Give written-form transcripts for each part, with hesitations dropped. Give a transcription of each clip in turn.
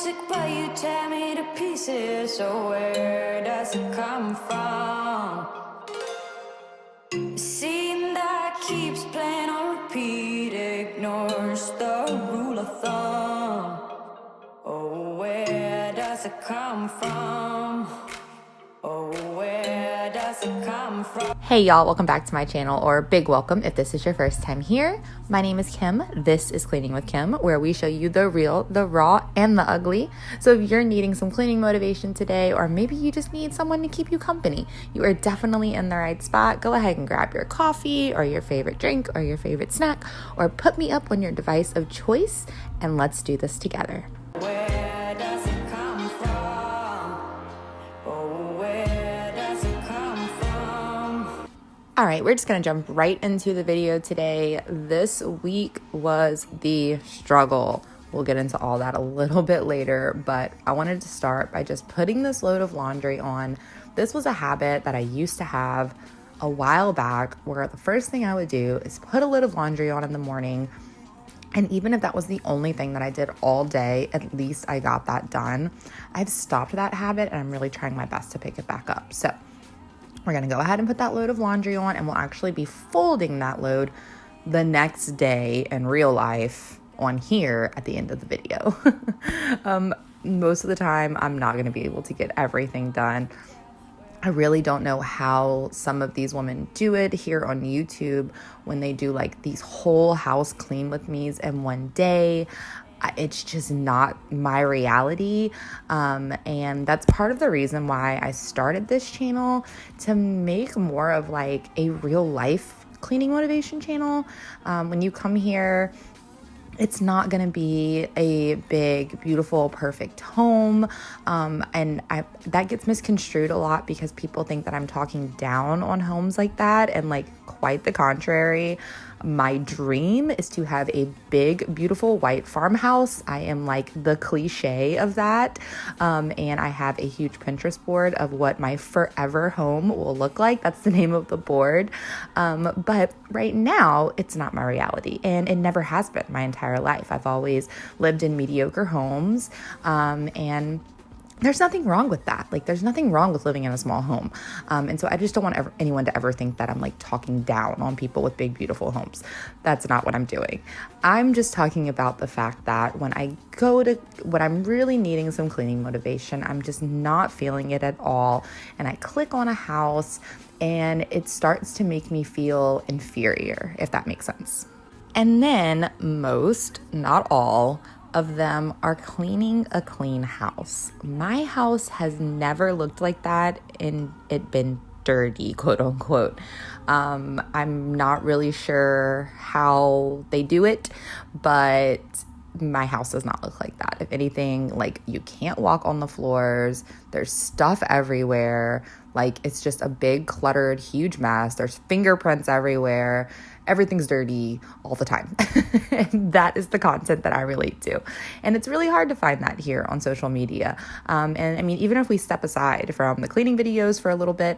music, but you tear me to pieces. So where does it come from? The scene that keeps playing on repeat ignores the rule of thumb. Oh, where does it come from? Oh, where does it come from? Hey y'all, welcome back to my channel, or big welcome if this is your first time here. My name is Kim. This is Cleaning with Kim, where we show you the real, the raw, and the ugly. So if you're needing some cleaning motivation today, or maybe you just need someone to keep you company, you are definitely in the right spot. Go ahead and grab your coffee or your favorite drink or your favorite snack, or put me up on your device of choice, and let's do this together. Where does it come from? Oh, where does it come from? All right, we're just gonna jump right into the video today. This week was the struggle. We'll get into all that a little bit later, but I wanted to start by just putting this load of laundry on. This was a habit that I used to have a while back, where the first thing I would do is put a load of laundry on in the morning. And even if that was the only thing that I did all day, at least I got that done. I've stopped that habit and I'm really trying my best to pick it back up. So we're going to go ahead and put that load of laundry on, and we'll actually be folding that load the next day in real life on here at the end of the video. Most of the time, I'm not going to be able to get everything done. I really don't know how some of these women do it here on YouTube when they do like these whole house clean with me's in one day. It's just not my reality. And that's part of the reason why I started this channel, to make more of like a real life cleaning motivation channel. When you come here, it's not going to be a big, beautiful, perfect home. And that gets misconstrued a lot because people think that I'm talking down on homes like that. And like, quite the contrary. My dream is to have a big, beautiful white farmhouse. I am like the cliche of that. And I have a huge Pinterest board of what my forever home will look like. That's the name of the board. But right now, it's not my reality. And it never has been my entire life. I've always lived in mediocre homes. And there's nothing wrong with that. Like, there's nothing wrong with living in a small home. And so I just don't want anyone to ever think that I'm like talking down on people with big, beautiful homes. That's not what I'm doing. I'm just talking about the fact that when I'm really needing some cleaning motivation, I'm just not feeling it at all. And I click on a house and it starts to make me feel inferior, if that makes sense. And then most, not all, of them are cleaning a clean house. My house has never looked like that, and it been dirty, quote unquote. I'm not really sure how they do it, but my house does not look like that. If anything, like, you can't walk on the floors. There's stuff everywhere. Like, it's just a big, cluttered, huge mess. There's fingerprints everywhere. Everything's dirty all the time. And that is the content that I relate to. And it's really hard to find that here on social media. And I mean, even if we step aside from the cleaning videos for a little bit,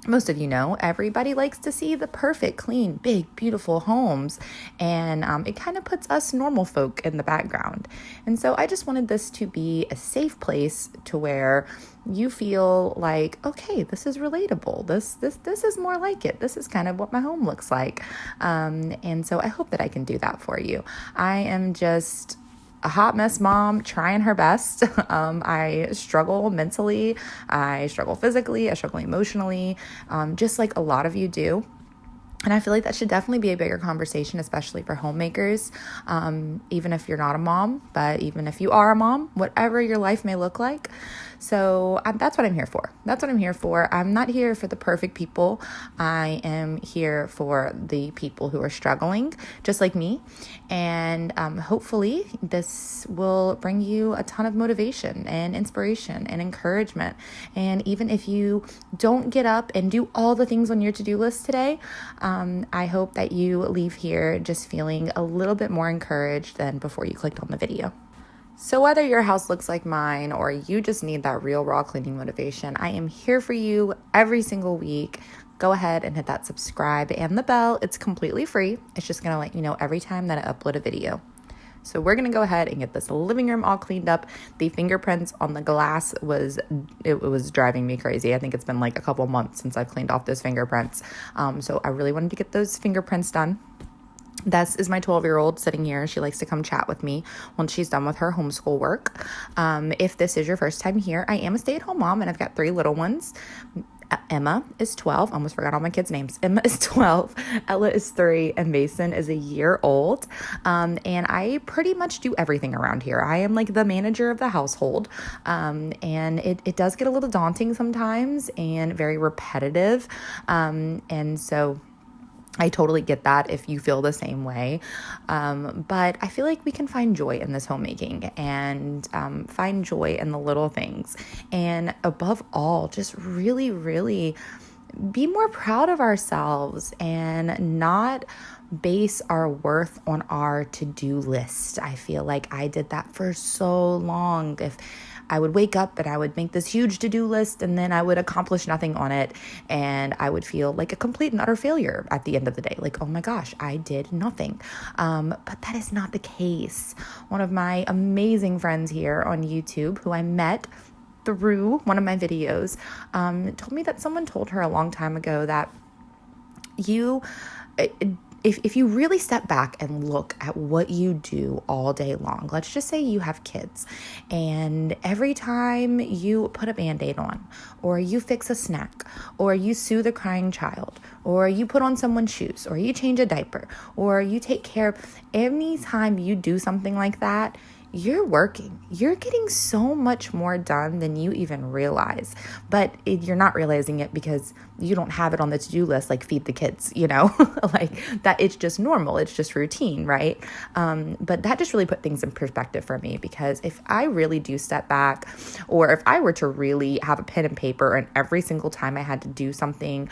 most of you know, everybody likes to see the perfect, clean, big, beautiful homes. And it kind of puts us normal folk in the background. And so I just wanted this to be a safe place to where you feel like, okay, this is relatable. This is more like it. This is kind of what my home looks like. And so I hope that I can do that for you. I am just a hot mess mom trying her best. I struggle mentally, I struggle physically, I struggle emotionally, just like a lot of you do. And I feel like that should definitely be a bigger conversation, especially for homemakers, even if you're not a mom, but even if you are a mom, whatever your life may look like. So that's what I'm here for. That's what I'm here for. I'm not here for the perfect people. I am here for the people who are struggling, just like me. And hopefully this will bring you a ton of motivation and inspiration and encouragement. And even if you don't get up and do all the things on your to-do list today, I hope that you leave here just feeling a little bit more encouraged than before you clicked on the video. So whether your house looks like mine or you just need that real raw cleaning motivation, I am here for you every single week. Go ahead and hit that subscribe and the bell. It's completely free. It's just going to let you know every time that I upload a video. So we're going to go ahead and get this living room all cleaned up. The fingerprints on the glass was driving me crazy. I think it's been like a couple months since I've cleaned off those fingerprints. So I really wanted to get those fingerprints done. This is my 12-year-old sitting here. She likes to come chat with me once she's done with her homeschool work. If this is your first time here, I am a stay-at-home mom, and I've got 3 little ones. Emma is 12. Almost forgot all my kids' names. Emma is 12. Ella is 3. And Mason is a year old. And I pretty much do everything around here. I am like the manager of the household. And it does get a little daunting sometimes and very repetitive. And so I totally get that if you feel the same way. But I feel like we can find joy in this homemaking and find joy in the little things. And above all, just really, really be more proud of ourselves and not base our worth on our to-do list. I feel like I did that for so long. If I would wake up and I would make this huge to-do list and then I would accomplish nothing on it, and I would feel like a complete and utter failure at the end of the day. Like, oh my gosh, I did nothing. But that is not the case. One of my amazing friends here on YouTube, who I met through one of my videos, told me that someone told her a long time ago that if you really step back and look at what you do all day long, let's just say you have kids, and every time you put a Band-Aid on, or you fix a snack, or you soothe a crying child, or you put on someone's shoes, or you change a diaper, or you take care of, any time you do something like that, you're working. You're getting so much more done than you even realize, but you're not realizing it because you don't have it on the to-do list, like feed the kids, like that. It's just normal. It's just routine, right? But that just really put things in perspective for me, because if I really do step back, or if I were to really have a pen and paper and every single time I had to do something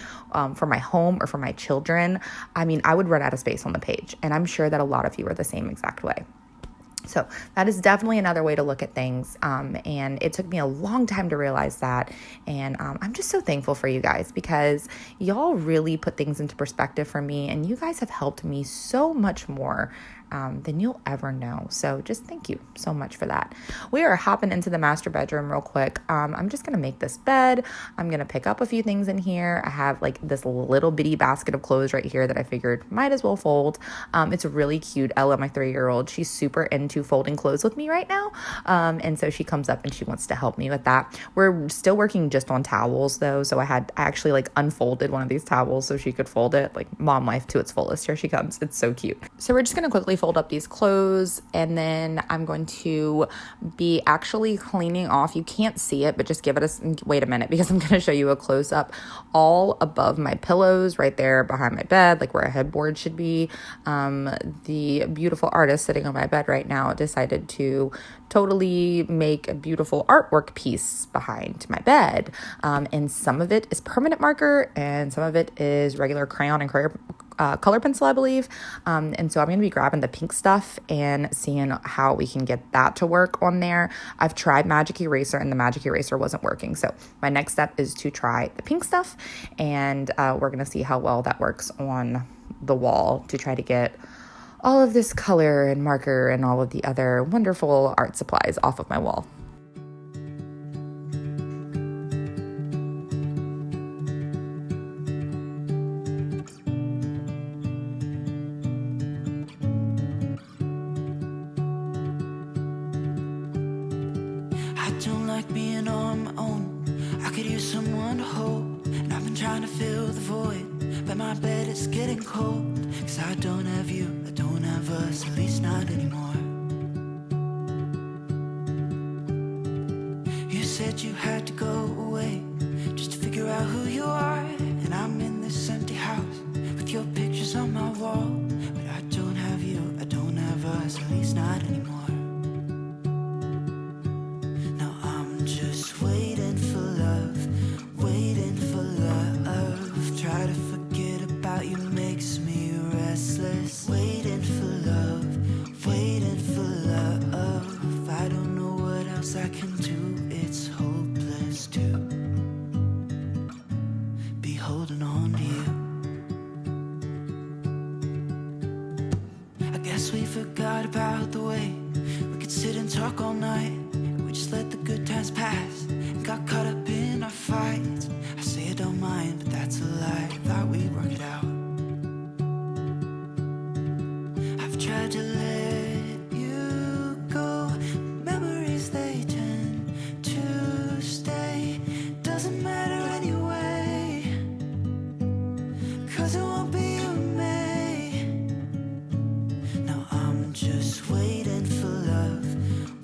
for my home or for my children, I would run out of space on the page. And I'm sure that a lot of you are the same exact way. So that is definitely another way to look at things. And it took me a long time to realize that. And I'm just so thankful for you guys, because y'all really put things into perspective for me. And you guys have helped me so much more than you'll ever know. So just thank you so much for that. We are hopping into the master bedroom real quick. I'm just going to make this bed. I'm going to pick up a few things in here. I have like this little bitty basket of clothes right here that I figured might as well fold. It's really cute. Ella, my 3-year-old, she's super into folding clothes with me right now. And so she comes up and she wants to help me with that. We're still working just on towels though. So I actually like unfolded one of these towels so she could fold it, like mom life to its fullest. Here she comes. It's so cute. So we're just going to quickly fold up these clothes, and then I'm going to be actually cleaning off. You can't see it, but just wait a minute, because I'm going to show you a close up all above my pillows right there behind my bed, like where a headboard should be. The beautiful artist sitting on my bed right now decided to totally make a beautiful artwork piece behind my bed. And some of it is permanent marker and some of it is regular crayon and color pencil, I believe. And so I'm going to be grabbing the pink stuff and seeing how we can get that to work on there. I've tried magic eraser and the magic eraser wasn't working. So my next step is to try the pink stuff, and we're going to see how well that works on the wall to try to get all of this color and marker and all of the other wonderful art supplies off of my wall. I don't like being on my own. I could use someone to hold, and I've been trying to fill the void, but my bed is getting cold. 'Cause I don't have you, I don't have us, at least not anymore. You said you had to go away just to figure out who you are, and I'm in this empty house with your pictures on my wall. But I don't have you, I don't have us, at least not anymore. Now I'm just waiting for love, waiting for love. Try to forget about you makes me restless. Waiting for love, waiting for love. I don't know what else I can do, it's hopeless to be holding on to you. I guess we forgot about the way sit and talk all night. We just let the good times pass and got caught up in our fights. I say I don't mind, but that's a lie. Thought we'd work it out. I've tried to let you go. Memories, they tend to stay. Doesn't matter anyway, 'cause it won't be you and me. Now I'm just waiting for love,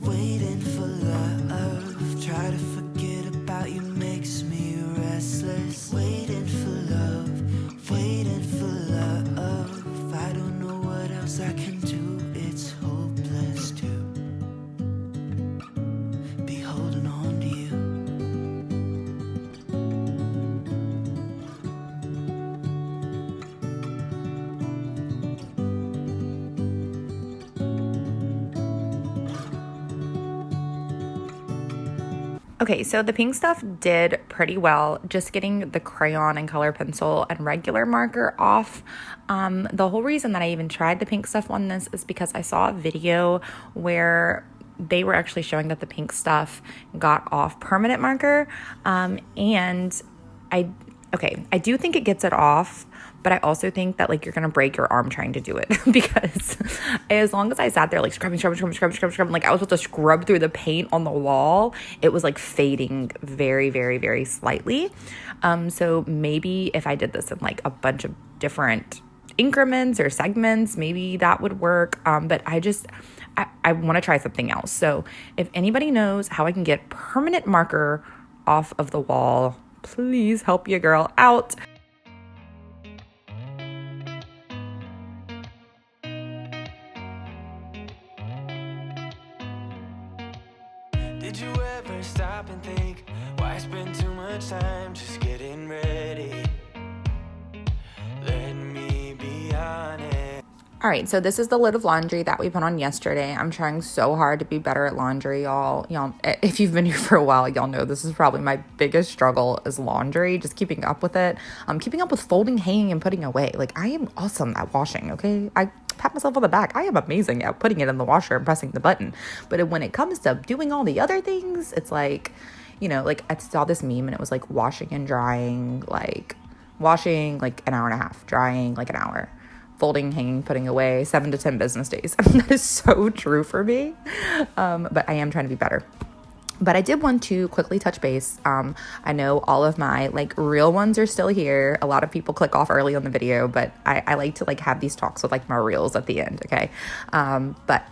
waiting for love. Try to forget about you makes me restless. Waiting for love, waiting for love. I don't know what else I can do. It's hopeless to be holding on to you. Okay, so the pink stuff did pretty well. Just getting the crayon and color pencil and regular marker off. The whole reason that I even tried the pink stuff on this is because I saw a video where they were actually showing that the pink stuff got off permanent marker. And I do think it gets it off, but I also think that like you're gonna break your arm trying to do it because as long as I sat there like scrubbing, like I was supposed to scrub through the paint on the wall, it was like fading very, very, very slightly. So maybe if I did this in like a bunch of different increments or segments, maybe that would work. But I want to try something else. So if anybody knows how I can get permanent marker off of the wall, please help your girl out. Did you ever stop and think, why spend too much time just getting ready? Let me be honest. All right, so this is the lid of laundry that we put on yesterday. I'm trying so hard to be better at laundry, y'all. If you've been here for a while, y'all know this is probably my biggest struggle is laundry, just keeping up with it. Keeping up with folding, hanging, and putting away. Like, I am awesome at washing, okay? I pat myself on the back. I am amazing at putting it in the washer and pressing the button. But when it comes to doing all the other things, it's like, like I saw this meme and it was like washing and drying, like washing like an hour and a half, drying like an hour. Folding, hanging, putting away, 7 to 10 business days. That is so true for me. But I am trying to be better. But I did want to quickly touch base. I know all of my like real ones are still here. A lot of people click off early on the video, but I like to like have these talks with like my reels at the end. Okay. But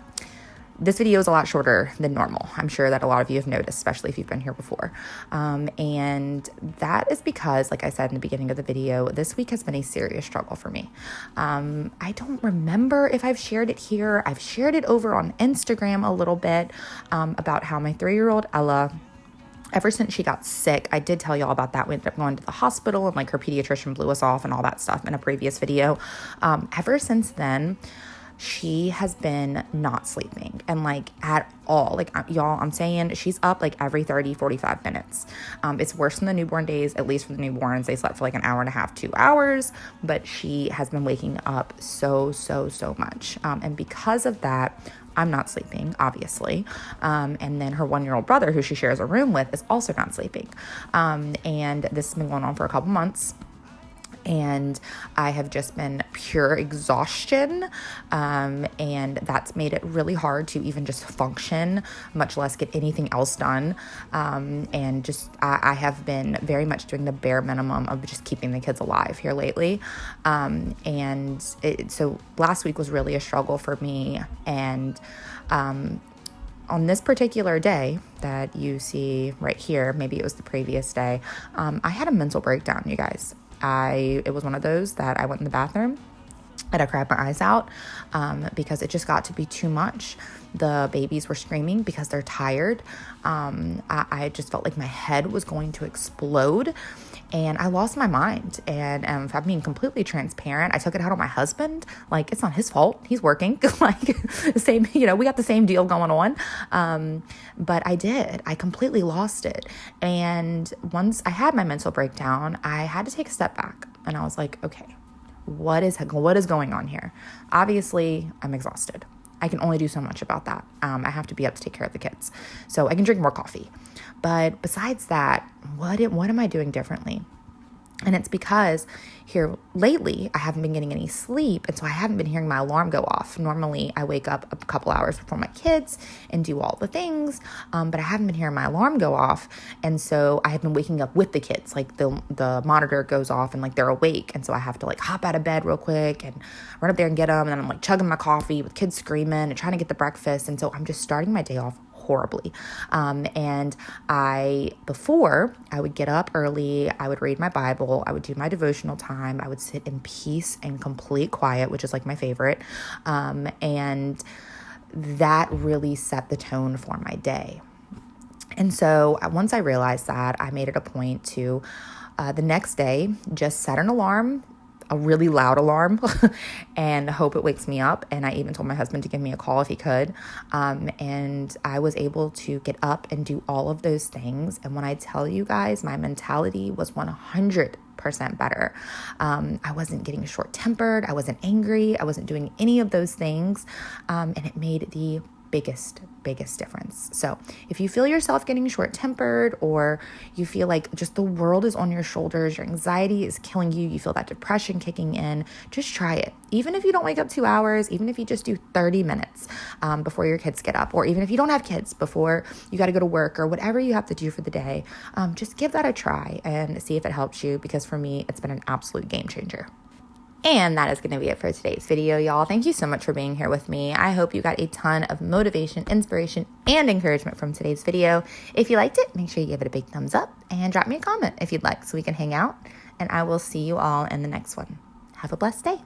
this video is a lot shorter than normal. I'm sure that a lot of you have noticed, especially if you've been here before. And that is because, like I said in the beginning of the video, this week has been a serious struggle for me. I don't remember if I've shared it here. I've shared it over on Instagram a little bit about how my 3-year-old Ella, ever since she got sick, I did tell y'all about that. We ended up going to the hospital and like her pediatrician blew us off and all that stuff in a previous video. Ever since then, she has been not sleeping and like at all. Like y'all, I'm saying she's up like every 30, 45 minutes. It's worse than the newborn days, at least for the newborns. They slept for like an hour and a half, 2 hours, but she has been waking up so much. And because of that, I'm not sleeping, obviously. And then her 1-year-old brother, who she shares a room with, is also not sleeping. And this has been going on for a couple months. And I have just been pure exhaustion, and that's made it really hard to even just function, much less get anything else done. And just I have been very much doing the bare minimum of just keeping the kids alive here lately. So last week was really a struggle for me. And on this particular day that you see right here, maybe it was the previous day, I had a mental breakdown, you guys. It was one of those that I went in the bathroom and I cried my eyes out because it just got to be too much. The babies were screaming because they're tired. I just felt like my head was going to explode and I lost my mind. And if I'm being completely transparent, I took it out on my husband. Like, it's not his fault. He's working. Like, same, we got the same deal going on. But I completely lost it. And once I had my mental breakdown, I had to take a step back and I was like, okay, what is going on here? Obviously, I'm exhausted. I can only do so much about that. I have to be up to take care of the kids. So I can drink more coffee. But besides that, what am I doing differently? And it's because here lately, I haven't been getting any sleep. And so I haven't been hearing my alarm go off. Normally, I wake up a couple hours before my kids and do all the things. But I haven't been hearing my alarm go off. And so I have been waking up with the kids. Like the monitor goes off and like they're awake. And so I have to like hop out of bed real quick and run up there and get them. And then I'm like chugging my coffee with kids screaming and trying to get the breakfast. And so I'm just starting my day off horribly. And before I would get up early, I would read my Bible, I would do my devotional time, I would sit in peace and complete quiet, which is like my favorite. And that really set the tone for my day. And so once I realized that, I made it a point to the next day just set an alarm, a really loud alarm, and hope it wakes me up. And I even told my husband to give me a call if he could. And I was able to get up and do all of those things. And when I tell you guys, my mentality was 100% better. I wasn't getting short-tempered. I wasn't angry. I wasn't doing any of those things. And it made the biggest difference. So if you feel yourself getting short-tempered, or you feel like just the world is on your shoulders, your anxiety is killing you, you feel that depression kicking in, just try it. Even if you don't wake up 2 hours, even if you just do 30 minutes before your kids get up, or even if you don't have kids before you got to go to work, or whatever you have to do for the day, just give that a try and see if it helps you, because for me, it's been an absolute game changer. And that is going to be it for today's video, y'all. Thank you so much for being here with me. I hope you got a ton of motivation, inspiration, and encouragement from today's video. If you liked it, make sure you give it a big thumbs up and drop me a comment if you'd like so we can hang out. And I will see you all in the next one. Have a blessed day.